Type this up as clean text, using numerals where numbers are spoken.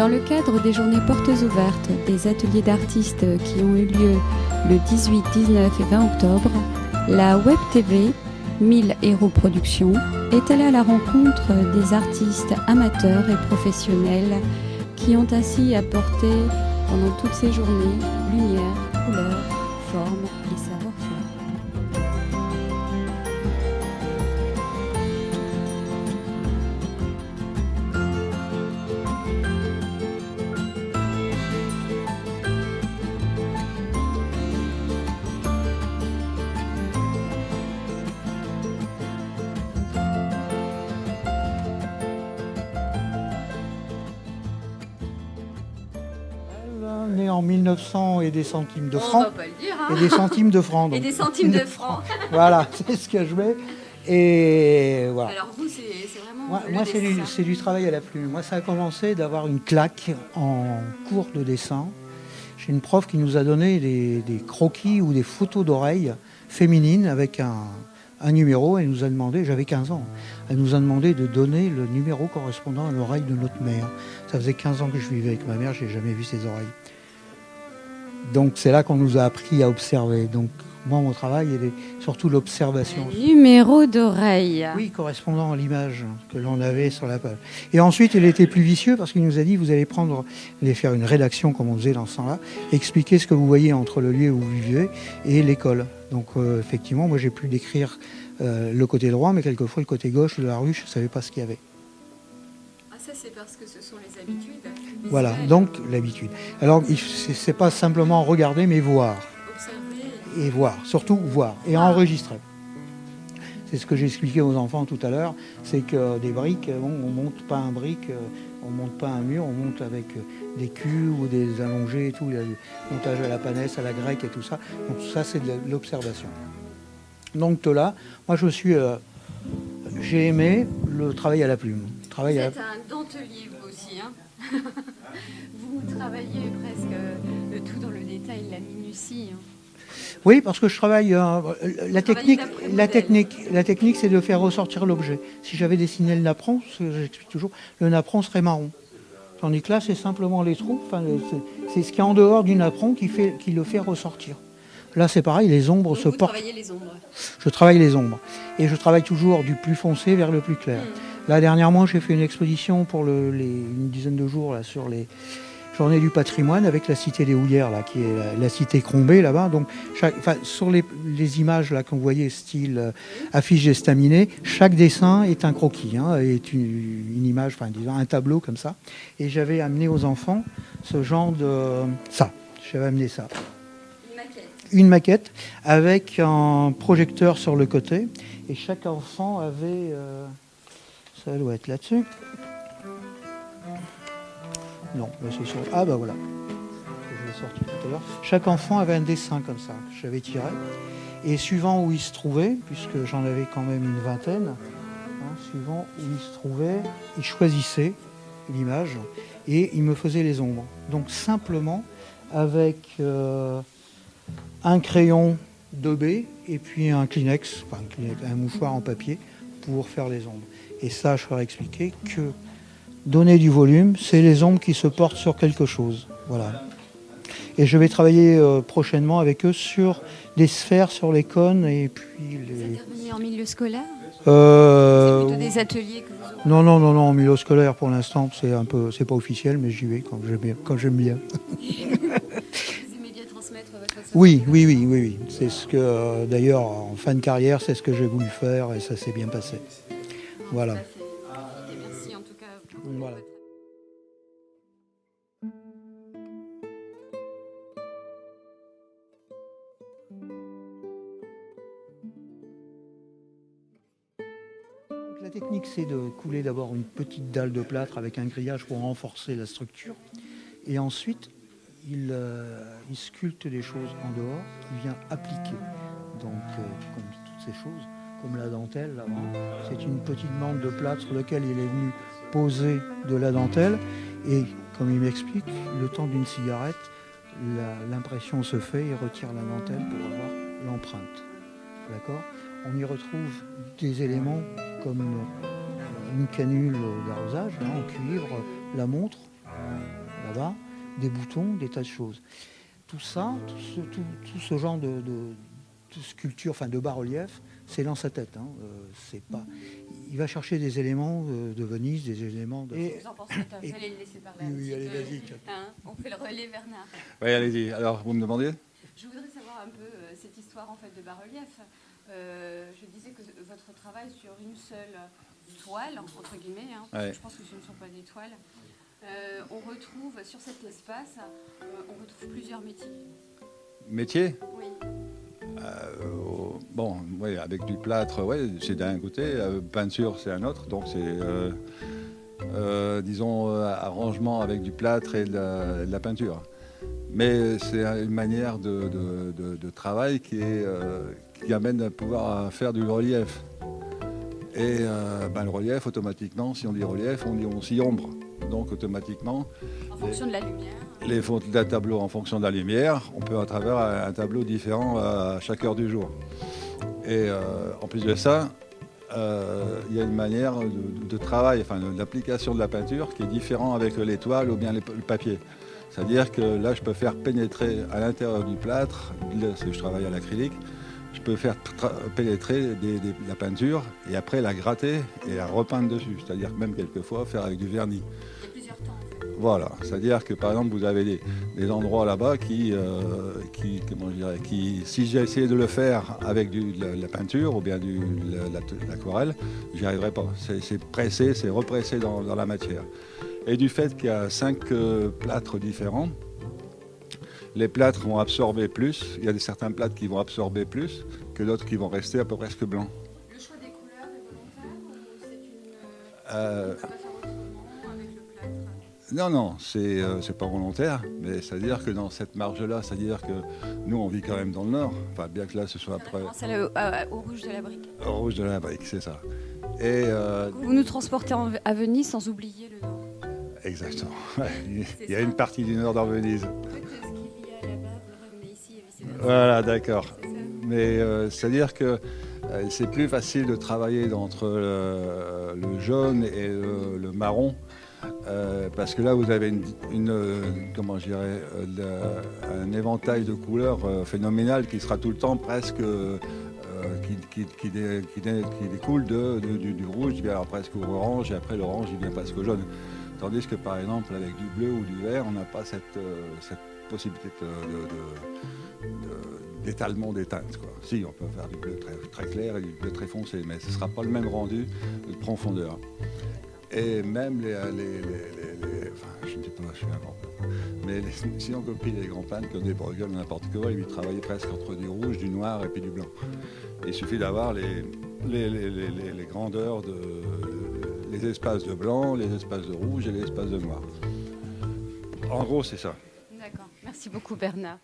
Dans le cadre des journées portes ouvertes des ateliers d'artistes qui ont eu lieu le 18, 19 et 20 octobre, la Web TV 1000 Héros Productions est allée à la rencontre des artistes amateurs et professionnels qui ont ainsi apporté pendant toutes ces journées lumière, couleur, forme et savoir-faire. Né en 1900 et des centimes de On francs. va pas le dire, hein. Et des centimes de francs. Et donc. des centimes de francs. Voilà, c'est ce que je mets. Et voilà. Alors vous, c'est vraiment Moi, le dessin. c'est du travail à la plume. Moi, ça a commencé d'avoir une claque en cours de dessin. J'ai une prof qui nous a donné des croquis ou des photos d'oreilles féminines avec un numéro. Elle nous a demandé, j'avais 15 ans, elle nous a demandé de donner le numéro correspondant à l'oreille de notre mère. Ça faisait 15 ans que je vivais avec ma mère, je n'ai jamais vu ses oreilles. Donc c'est là qu'on nous a appris à observer. Donc moi, mon travail, il est surtout l'observation. Numéro d'oreille. Oui, correspondant à l'image que l'on avait sur la page. Et ensuite, il était plus vicieux parce qu'il nous a dit, vous allez faire une rédaction comme on faisait dans ce temps-là, expliquer ce que vous voyez entre le lieu où vous vivez et l'école. Donc effectivement, moi j'ai pu décrire le côté droit, mais quelquefois le côté gauche de la rue, je ne savais pas ce qu'il y avait. Ah, ça c'est parce que ce sont les habitudes. Voilà, donc l'habitude. Alors, c'est pas simplement regarder, mais voir. Observer. Et voir, surtout voir, et enregistrer. C'est ce que j'ai expliqué aux enfants tout à l'heure, c'est que des briques, on ne monte pas un brique, on ne monte pas un mur, on monte avec des culs ou des allongés et tout, il y a du montage à la panesse, à la grecque et tout ça. Donc ça, c'est de l'observation. Donc là, moi j'ai aimé le travail à la plume. Vous êtes un dentelier vous aussi, hein. Vous travaillez presque tout dans le détail, la minutie. Hein. Oui, parce que je travaille. La technique, c'est de faire ressortir l'objet. Si j'avais dessiné le napperon, ce que j'explique toujours, le napperon serait marron. Tandis que là, c'est simplement les trous. C'est ce qui est en dehors du napperon qui le fait ressortir. Là, c'est pareil, les ombres se portent. Vous travaillez les ombres. Je travaille les ombres. Et je travaille toujours du plus foncé vers le plus clair. Là, dernièrement, j'ai fait une exposition pour une dizaine de jours là, sur les Journées du patrimoine avec la cité des Houillères, là, qui est la cité Crombé, là-bas. Donc, sur les images là, qu'on voyait, style affiche d'estaminet, chaque dessin est un croquis, est une image, disons un tableau comme ça. Et j'avais amené aux enfants ce genre de... J'avais amené ça. Une maquette avec un projecteur sur le côté. Et chaque enfant avait... ça doit être là-dessus. Non, c'est sûr. Ah bah voilà. Je l'ai sorti tout à l'heure. Chaque enfant avait un dessin comme ça, que j'avais tiré. Et suivant où il se trouvait, puisque j'en avais quand même une vingtaine, suivant où il se trouvait, il choisissait l'image et il me faisait les ombres. Donc simplement avec un crayon 2B et puis un Kleenex, un mouchoir en papier pour faire les ombres. Et ça, je leur ai expliqué que donner du volume, c'est les ombres qui se portent sur quelque chose. Voilà. Et je vais travailler prochainement avec eux sur des sphères, sur les cônes et puis les... Vous intervenez en milieu scolaire ? C'est plutôt des ateliers que vous... Non, en milieu scolaire pour l'instant, c'est pas officiel, mais j'y vais quand j'aime bien. Vous aimez bien transmettre votre savoir ? Oui. C'est ce que, d'ailleurs, en fin de carrière, c'est ce que j'ai voulu faire et ça s'est bien passé. Voilà. Merci en tout cas. Voilà. La technique, c'est de couler d'abord une petite dalle de plâtre avec un grillage pour renforcer la structure. Et ensuite, il sculpte des choses en dehors qu'il vient appliquer. Donc, comme toutes ces choses, comme la dentelle, là-bas, c'est une petite bande de plâtre sur laquelle il est venu poser de la dentelle. Et comme il m'explique, le temps d'une cigarette, l'impression se fait et retire la dentelle pour avoir l'empreinte. D'accord ? On y retrouve des éléments comme une canule d'arrosage en cuivre, la montre là-bas, des boutons, des tas de choses. Tout ça, tout ce genre de sculpture, enfin de bas-relief, c'est dans sa tête. Hein. C'est pas... Il va chercher des éléments de Venise, des éléments de... Vous en pensez quoi? Vous allez le laisser parler. Oui, allez, vas-y. On fait le relais, Bernard. Oui, allez-y. Alors, vous me demandez? Je voudrais savoir un peu cette histoire en fait de bas-relief. Je disais que votre travail sur une seule toile, entre guillemets, hein, parce que je pense que ce ne sont pas des toiles, on retrouve sur cet espace, on retrouve plusieurs métiers. Métier? Oui. Bon, oui, avec du plâtre, ouais, c'est d'un côté, peinture, c'est un autre. Donc, c'est, disons, arrangement avec du plâtre et de la peinture. Mais c'est une manière de travail qui amène à pouvoir faire du relief. Et le relief, automatiquement, si on dit relief, on dit aussi ombre. Donc automatiquement, En fonction de la lumière. les fonds d'un tableau en fonction de la lumière, on peut à travers un tableau différent à chaque heure du jour. Et en plus de ça, il y a une manière de travail, enfin d'application de la peinture qui est différente avec l'étoile ou bien le papier. C'est-à-dire que là, je peux faire pénétrer à l'intérieur du plâtre, parce que je travaille à l'acrylique, je peux faire pénétrer la peinture et après la gratter et la repeindre dessus. C'est-à-dire même quelquefois faire avec du vernis. Il y a plusieurs temps en fait. Voilà, c'est-à-dire que par exemple vous avez des endroits là-bas qui, si j'ai essayé de le faire avec la peinture ou bien l'aquarelle, j'y arriverai pas. C'est pressé, c'est repressé dans la matière. Et du fait qu'il y a 5 plâtres différents, les plâtres vont absorber plus. Il y a certains plâtres qui vont absorber plus que d'autres qui vont rester à peu près blancs. Le choix des couleurs est volontaire ou c'est ça va faire autrement avec le plâtre? Non, c'est pas volontaire, mais c'est-à-dire que dans cette marge-là, c'est-à-dire que nous, on vit quand même dans le Nord, enfin, bien que là, ce soit après... Au rouge de la brique. Au rouge de la brique, c'est ça. Et Vous nous transportez à Venise sans oublier le Nord. exactement. Il y a une partie du Nord dans Venise. Peut-être ce qu'il y a là-bas, vous le ramenez ici et vice-versa. Voilà, d'accord. C'est ça. Mais c'est-à-dire que c'est plus facile de travailler entre le jaune et le marron. Parce que là, vous avez comment je dirais, un éventail de couleurs phénoménal qui sera tout le temps presque qui découle du rouge, il vient presque au orange, et après l'orange, il vient presque au jaune. Tandis que par exemple, avec du bleu ou du vert, on n'a pas cette possibilité d'étalement des teintes, quoi. Si, on peut faire du bleu très clair et du bleu très foncé, mais ce ne sera pas le même rendu de profondeur. Et même enfin, je ne sais pas, je suis un grand peintre, mais si on copie les grands peintres comme des Bruegel ou n'importe quoi, ils travaillaient presque entre du rouge, du noir et puis du blanc. Il suffit d'avoir les grandeurs, les espaces de blanc, les espaces de rouge et les espaces de noir. En gros, c'est ça. D'accord. Merci beaucoup Bernard.